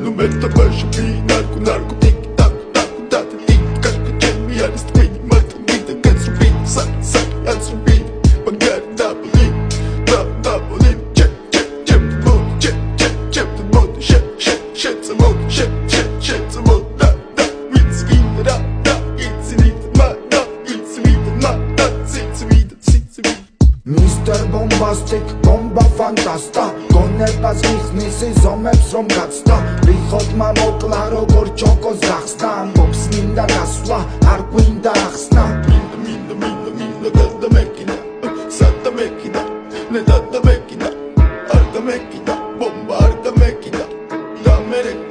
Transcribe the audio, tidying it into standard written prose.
Nu meta başı bir narkotik Yarısı beni matımıydı Gazı beni sak yazı beni Bangar dabulim Dabulim Cep modu Şep zamodu Şep zamodu It's wieder da It's wieder ma Sitz wieder Mr. Bombastic, bomba fantasta გონებას მიხნის ზომებს რომ გაცდა ვიხოთ მამოკლა როგორ ჩოკოს გახსნა ამბობს მინდა გასვლა არ გვინდა ახსნა Minda gadda mekina Sadda mekina Ne dadda mekina Arda mekina Bomba arda mekina Da merek